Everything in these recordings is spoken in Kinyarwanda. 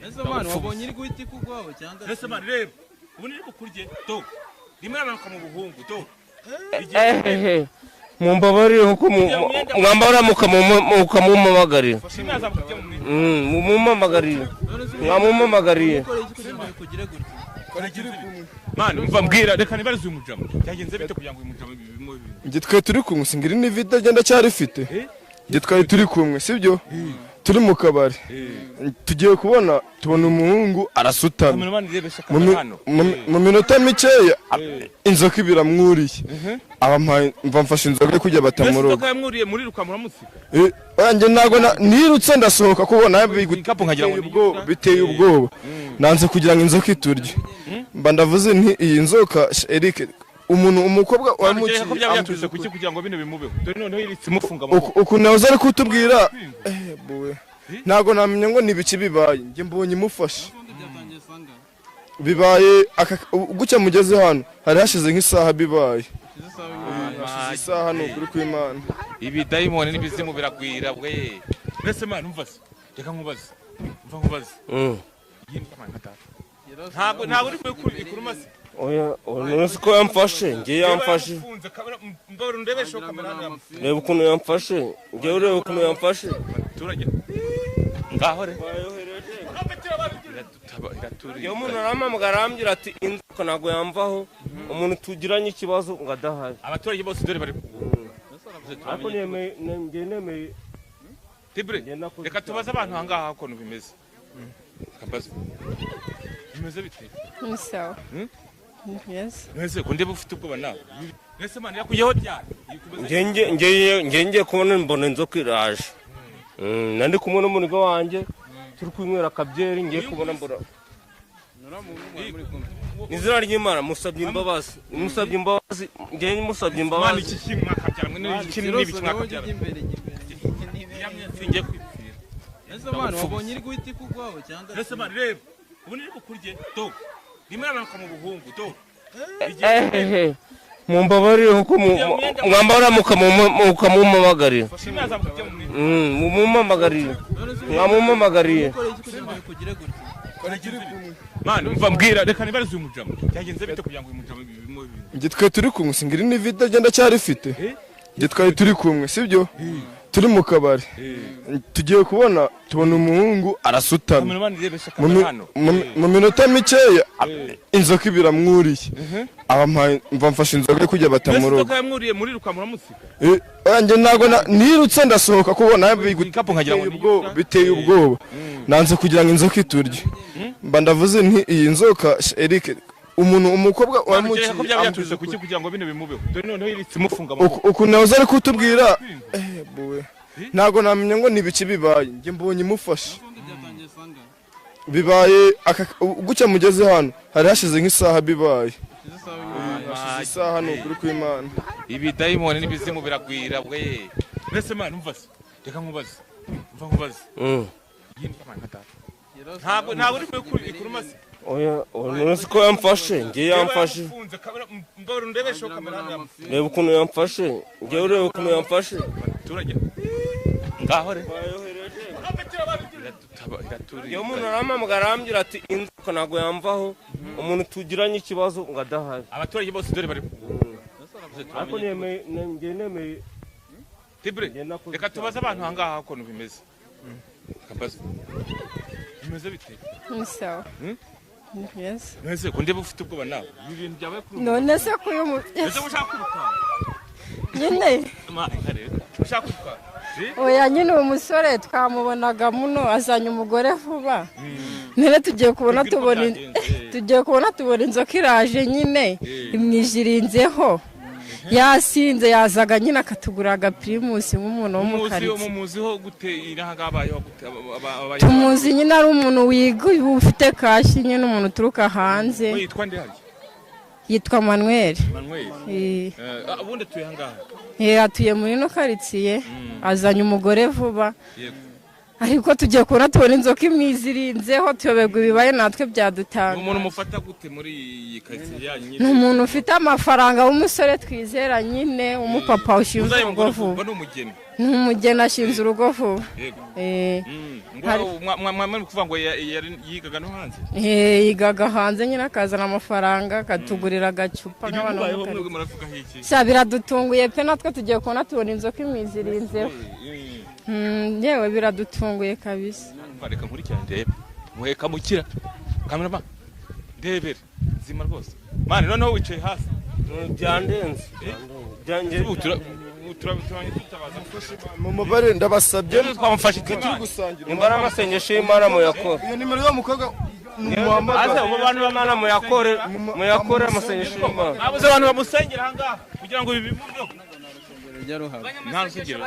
ese mwana wabonye iri guhita ikugwaho cyangwa ese mwana reba ubu niri kukurye to rimwe nabanuka mu buhungu to mumbabarire kuko mwambara mukamumamagarira mumamagarire mwamumamagariye mwana umva mbwira reka nibarize uyu mujama byagenze bite kugira ngo uyu mujama nge twari turi kumwe singira ni vida agenda cyarifite nge twari turi kumwe sibyo turi mu kabari tugiye kubona tubona umuhungu arasutama mu minota mikeya inzoka ibiramwuriye mva mfashe inzoka kujya batamuroga inzoka yamwuriye muri rukamura musika wanjye ntago nirutse ndasohoka kubona biteye ubwoba nanze kugira ngo inzoka iturye mba ndavuze nti iyi nzoka Eric umuntu umukobwa wamuciye ko byaturutse kuki kugira ngo bino bimubeho dore noneho iritse mufunga uku nawe ari kutubwira buwe ntago namenya ngo nibiki bibaye nge mbonye imufashe bibaye gucya mugeze hano hari hashize nk'isaha bibaye isaha no kuri kw'Imana ibi dayimoni n'ibizimu biragwira bwe mbese mana umvaze reka nkubaze ntabwo uri kurumaze oya nonese ko yamfashe nge yamfashe reba ukuntu yamfashe nge ureba ukuntu yamfashe ngaho re iyo umuntu arampamagara arambwira ati inzoka ntabwo yamvaho umuntu tugiranye ikibazo ngo adahari abaturage bose dore bari ariko nemeye Tibre reka tubaze abantu ahangaha ukuntu bimeze bimeze bite sawa yes mwese kunde bufite ubwoba nawe mwese mana yakuyeho ryari ngiye kubona mbona inzoka iraje nandi kumwe n'umunigo wanjye turi kwinywera akabyeri ngiye kubona mbura nizira ry'Imana musabye imbabazi ngiye musabye imbabazi iki kimwe akabyara n'iki n'ibiki mwakabyara ngiye kwipfira ese mwana wabonye iri guhita ikugwaho cyangwa ese mwana reba ubu niri kukurye to rimwe nabanuka mu buhungu to mumbabarire kuko mwambara mukamumamagarira mumamagarire mwamumamagariye mwana umva mbwira reka nibarize uyu mujama byagenze bite kugira ngo uyu mujama nge twari turi kumwe singira ni vida agenda cyarifite nge twari turi kumwe sibyo turi mu kabari tugiye kubona tubona umuhungu arasutama mu minota mikeya inzoka ibiramwuriye mva mfashe inzoka kujya batamuroga inzoka yamwuriye muri rukamura musika wanjye ntago nirutse ndasohoka kubona biteye ubwoba nanze kugira ngo inzoka iturye mba ndavuze nti iyi nzoka Eric umuntu umukobwa wamuciye ko byaturutse kuki kugira ngo bino bimubeho dore noneho iritse mufunga uku nawe ari kutubwira buwe ntago namenya ngo nibiki bibaye nge mbonye imufashe bibaye gucya mugeze hano hari hashize nk'isaha bibaye isaha no kuri kw'Imana ibi dayimoni n'ibizimu biragwira bwe mbese mana umvaze reka nkubaze ntabwo uri kurumaze oya nonese ko yamfashe nge yamfashe reba ukuntu yamfashe nge ureba ukuntu yamfashe ngaho re iyo umuntu arampamagara arambwira ati inzoka ntabwo yamvaho umuntu tugiranye ikibazo ngo adahari abaturage bose dore bari ariko nemeye Tibre reka tubaze abantu ahangaha ukuntu bimeze bimeze bite sawa yes mwese kunde bufite ubwoba nawe ibintu byabaye kuri none se ko ese ushaka kuruka nyine ushaka kuruka oya nyine uwo musore twamubonaga muno azanye umugore vuba none tugiye kubona tubona inzoka iraje nyine imwijirinzeho yasinze yazaga nyine akatugura agapirimusi nk'umuntu wo mu karitsiye umuziho gute irahangabayeho tumuzi nyine ari umuntu wiga ufite kashi nyine umuntu uturuka hanze yitwa nde hari yitwa Manuel ubundi atuye ahangaha atuye muri no karitsiye azanye umugore vuba ariko tugiye kubona tubona inzoka imwizirinzeho tuyoberwa ibibaye natwe byadutanga. Umuntu mufata gute muri iyi karitsiye yanyu? Ni umuntu ufite amafaranga w'umusore twizera nyine umupapa ushinzwe urugo vuba. Ni umugeni ashinze urugo vuba. Mwamwe kuvuga ngo yigaga no hanze? Yigaga hanze nyine akazana amafaranga akatugurira agacupa nk'abantu. Biradutunguye pe natwe tugiye kubona tubona inzoka imwizirinzeho. Yewe biradutunguye kabisa. Reka nkurikirane ndebe muheka mukira kamerama ndebere zima rwose mani noneho wicaye hasi byandenze byanjye mu mubare ndabasabye twamufashe imbara amasengesho y'Imana muyakora. Iyo nimero y'umukobwa aza mu bantu b'Imana muyakore amasengesho y'Imana. abuze abantu bamusengera hangaha kugira ngo ibi biburyo nta rusengero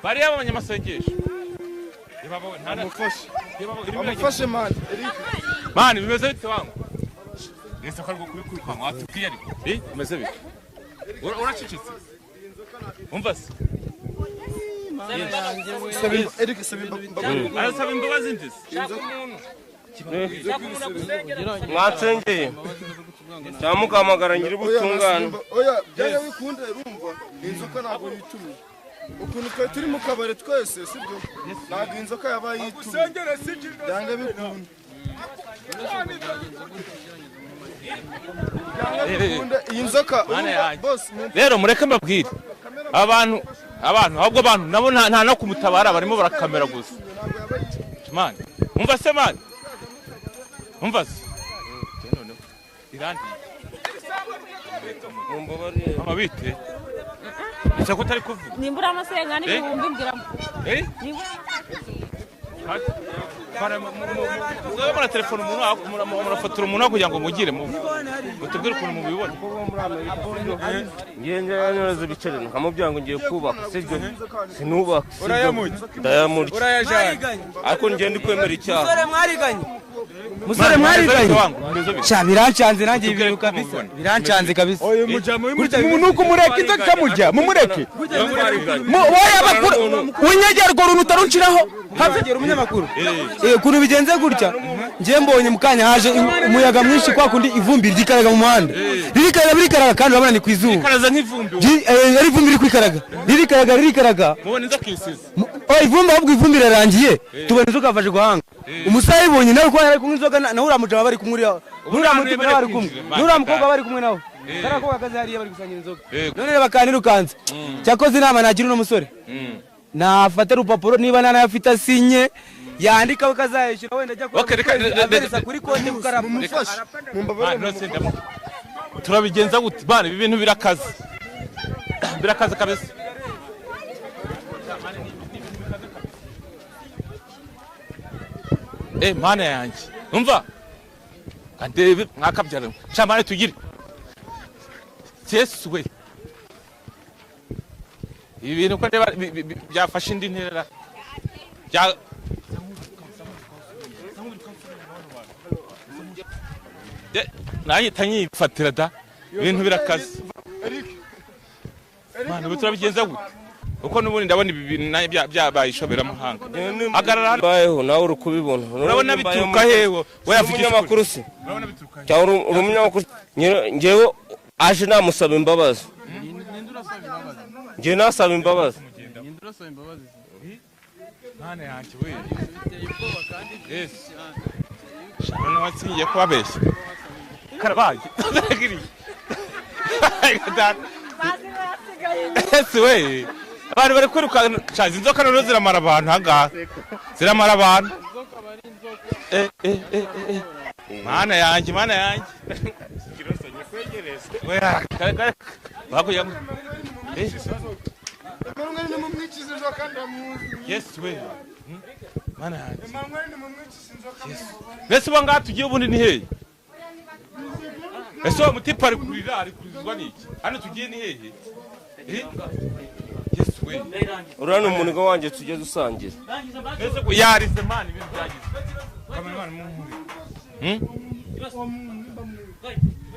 bari abanyamasengesho amufashe mani bimeze bite wangu nese ko ari kuri kwa watubwiye ariko bimeze bite uracicitse umva se Eric arasaba imbabazi ndise mwatsengeye cyamukamagara nyiri butungana. oya byanga bikunde urumva inzoka ntabwo yitumye ukuntu twe turi mu kabare twese sibyo ntabwo inzoka yabaye yitumye byanga bikunde iyi nzoka boss rero mureke mbabwire abantu ahubwo abantu nabo nta no kumutabara barimo barakamera gusa mani umva se mani umva se noneho irandi amabite ese ko utari kuvuga nimbura amasenga n'ibihumbi mbwiramo mura telefone umuntu murafotora umuntu kugira ngo mugire mutubwire ukuntu mubibona. Ngiye nyoza bicare nkamubwira ngo ngiye kubaka sibyo sinubaka ndayamurya ariko ngiye ndi kwemera icyaha. Musore mwariganye sha birancanze nanjye ibintu kabisa birancanze kabisa. Nuko mureke inzoka kamurya mumureke wowe abakuru unyegerwa runtu utarunshiraho havugera umunyamakuru kuntu bigenze gutya ngiye mbonye mukanya haje umuyaga mwinshi kwa kundi ivumbi ryikaraga mu muhanda ririkaraga kandi urabona ni kwizuba ikaraza nk'ivumbi ari ivumbi rikaraga ririkaraga mubona inzoka isize ivumbi ahubwo ivumbi rirarangiye tubona inzoka afashe guhanga umusayi ibonye nawe ko yari kumwe inzoka na uramujama bari kumwe uriya bari kumwe n'uriya mukobwa bari kumwe nawe karakobwa kazi hariya bari gusangira inzoga none reba kanirukanze cyakoze inama nagira uno musore nafata urupapuro niba nanayafite asinye yandikaho kazayishyura wenda ajya kubaza kuri konti kukaraba mumufashe turabigenza gute bana ibi bintu birakaze kabisa. Mana yanjye umva andebe mwakabyara shamane tugire Yesu we ibi bintu ko byafashe indi ntera nanjye tanyifatira da ibintu birakaze Mana turabigenza gute uko nubundi ndabona ibi bintu naye byabaye ishoberamahanga agarara hano bayeho nawe uri kubibona urabona bituruka hewe we yavugisha umunyamakuru se cyangwa umunyamakuru ngewe aje namusaba imbabazi ngewe nasaba imbabazi Mana yanjye we none watsingiye kubabeshya karabaye Yesu we abantu bari kwiruka caza inzoka none ziramara abantu hangaha ziramara abantu Mana yanjye kirosonye kwegereza we baguye Yesu we Mana yanjye Yesu banga tugiye ubundi ni hehe Ese mutipa ari kurira ari kurizwa niki hano tugiye ni hehe Yesu we urana umuniga wanje tujye dusangira ese ko yarize man ibintu byagize kamera man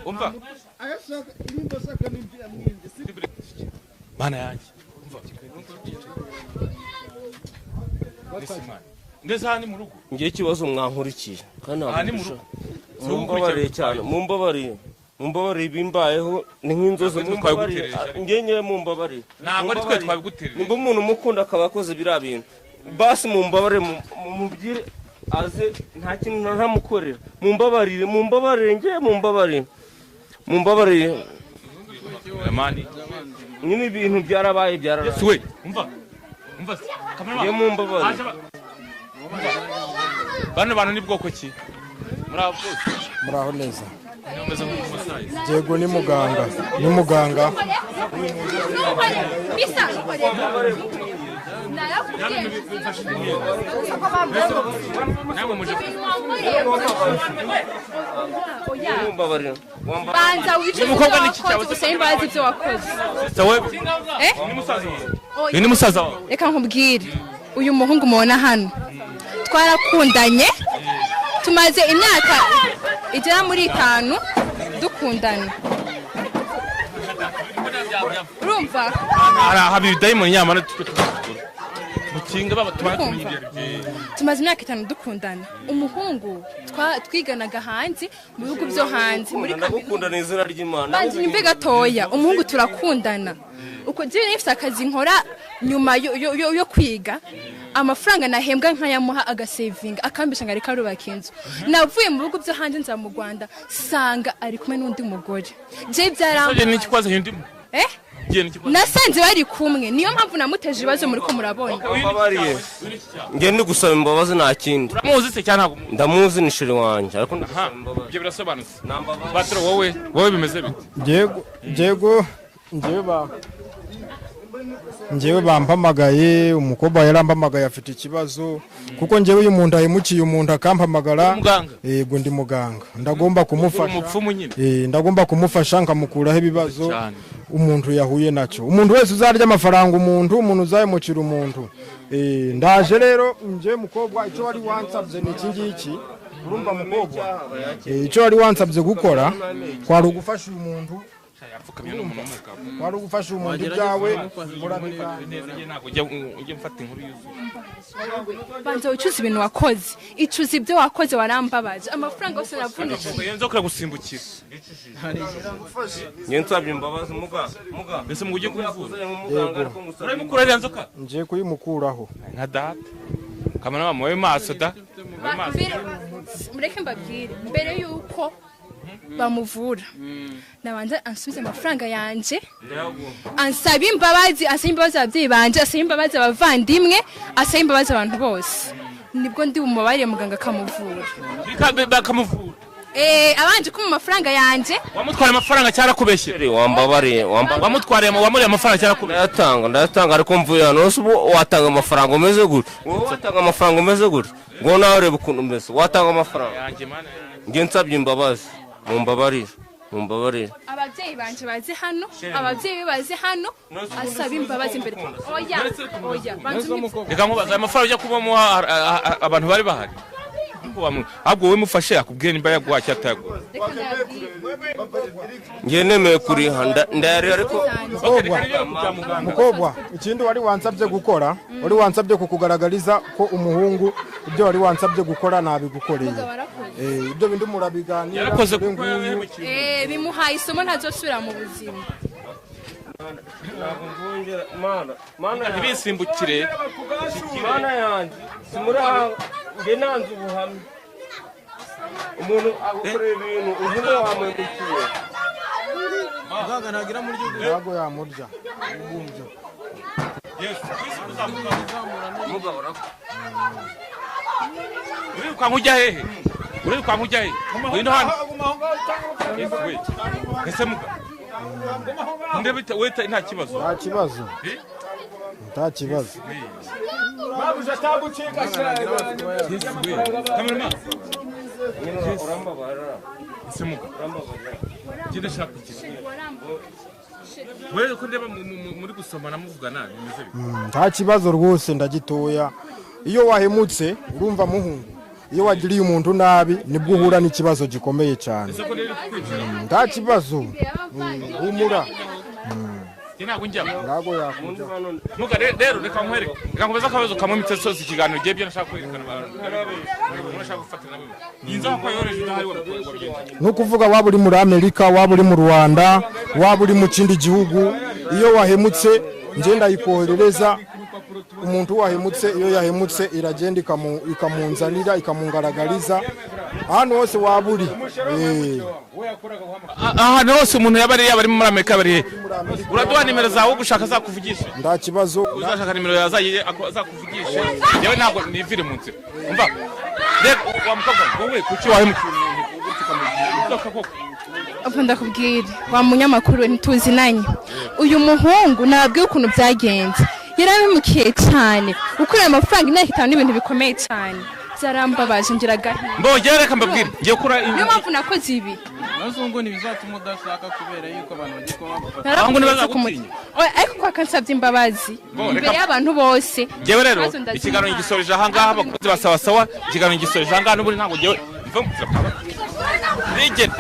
umva ayashaka ibintu saka nimbya mwinje Mana yanjye umva Yesu man ndetse aha ni mu rugo ngiye ikibazo mwankurikiye kandi aha ni mu rugo mumbabarire cyane mumbabarire bimbayeho ni nk'inzozi mumbabarire ngewe mumbabarire ntabwo ari twe twabiguterera nimba umuntu umukunda akaba akoze biriya bintu basi mumbabarire mubwire aze nta kintu ntamukorera mumbabarire ngewe mumbabarire mani nyine ibintu byarabaye we umva ngewe mumbabarire bano bantu ni bwoko ki muraho neza yego ni muganga banza wicuze wakoze usaba imbabazi ibyo wakoze ni musaza wawe reka nkubwire uyu muhungu mubona hano twarakundanye tumaze imyaka igera muri 5 dukundana urumva hari ibidayimoni nyamara tumaze imyaka 5 dukundana umuhungu twiganaga hanze mu bihugu byo hanze muri kaminuza izina ry'Imana banzi nimbe gatoya umuhungu turakundana uko je nifite akazi nkora nyuma yo kwiga amafaranga nahembwa nkayamuha agasavinga akambisha ngari karubaka inzu navuye mu bihugu byo hanze nza mu Rwanda sanga ari kumwe n'undi mugore je byarambaye ni ikwazo hindi nasanze bari kumwe niyo mpamvu namuteje ibibazo muri ko murabona ngiye ndi gusaba imbabazi nta kindi uramuzi se cyane ndamuzi ni shiri wanje ariko ibyo birasobanutse batro wowe bimeze bite njyewe bampamagaye umukobwa yarampamagaye afite ikibazo kuko njyewe uyu muntu ayimukiye umuntu akampamagara yego ndi muganga ndagomba kumufasha nkamukuraho ibibazo umuntu yahuye nacyo umuntu wese uzarya amafaranga umuntu uzayimukira umuntu ndaje rero njye mukobwa icyo wari wansabye ni iki ngiki urumva mukobwa icyo wari wansabye gukora kwari ugufasha uyu muntu wari ugufasha umuntu ibyawe banza wicuza ibintu wakoze icuza ibyo wakoze warambabaje amafaranga yose navunikiye nzokora gusimbukira ngiye nsabye imbabazi muga mbese mu ujye kumuvura urabimukura ariya nzoka ngiye kuyimukuraho nka data kamana mama we maso da mureke mbabwire mbere yuko bamuvura nabanza ansubize amafaranga yanje ansaba imbabazi ababyeyi banje asaba imbabazi abavandimwe asaba imbabazi abantu bose nibwo ndi bumubariye muganga akamuvura abanje kuma amafaranga yanje wamutwara amafaranga cyara kubeshyere wambabariye wamuriye amafaranga cyara kubeshyere ndayatanga ariko mvuye hano watanga amafaranga umeze gute wowe watanga amafaranga umeze gute ngo nawe urebe ukuntu umeze watanga amafaranga ngiye nsabye imbabazi mumbabarire ababyeyi banje bazi hano ababyeyi bazi hano asaba imbabazi imbere oya reka nkubaza amafaranga ujya kubamo abantu bari bahari ahubwo wowe mufashe akubwiye nimba yaguha cyangwa atayaguha ngiye nemeye kuriha ndayari ariko mukobwa ikindi wari wansabye gukora wari wansabye kukugaragariza ko umuhungu ibyo wari wansabye gukora nabigukoreye ibyo bindi murabiganira bimuhaye isomo ntazosubira mu buzima mana ntibisimbukire mana yanjye simura nge nanze ubuhamya umuntu agukorera ibintu uzi ngo wamuhemukiye muganga ntagira muri gihugu ntago yamurya urirukanka ujya hehe ngwino hano ese ndebe weta nta kibazo babuja tagucika kamera urambabara ese muga genda shaka iki wewe ko ndeba muri gusomana muvugana bimeze nta kibazo rwose ndagitoya iyo wahemutse urumva muhungu iyo wagiriye umuntu nabi nibwo uhura n'ikibazo gikomeye cyane nta kibazo humura ntabwo njyamo ntabwo yakujya muga rero reka nkwereke reka nkomeze akabazo kamwe mitesozi ikiganiro giye byo nashaka kwerekana abantu nashaka gufatira nabo yinza ko yoroheje udahari wabigenza no kuvuga waba uri muri Amerika waba uri mu Rwanda waba uri mu kindi gihugu iyo wahemutse nje ndayikoherereza umuntu wahemutse iyo yahemutse iragenda ikamunzanira ikamungaragariza ahantu hose waba uri ahantu hose umuntu yaba ari muri Amerika bari uraduha nimero zawe gushaka zakuvugisha nta kibazo uzashaka nimero yazaye azakuvugisha yewe ntabwo nivire mu nzira umva rero wa mukobwa wowe kuki wahemukiye Apfa ndakubwira wa munyamakuru ntituzinanye uyu muhungu nabwiye ukuntu byagenze yarabimukiye cyane ukurira amafaranga imyaka 5 n'ibintu bikomeye cyane byarambabaje ngira gahinda mbogere reka mbabwire ngiye kura niyo mpamvu nakoze ibi nazungu ntibizatuma udashaka kubera yuko abantu bagiye kuba bagufata ahubwo ntibazagutinya ariko kwa kansabye imbabazi imbere y'abantu bose ngewe rero ikiganiro gisoreje aha ngaha abakozi basaba sawa ikiganiro gisoreje aha ngaha n'ubundi ntabwo ngewe mva mu nzira rigenda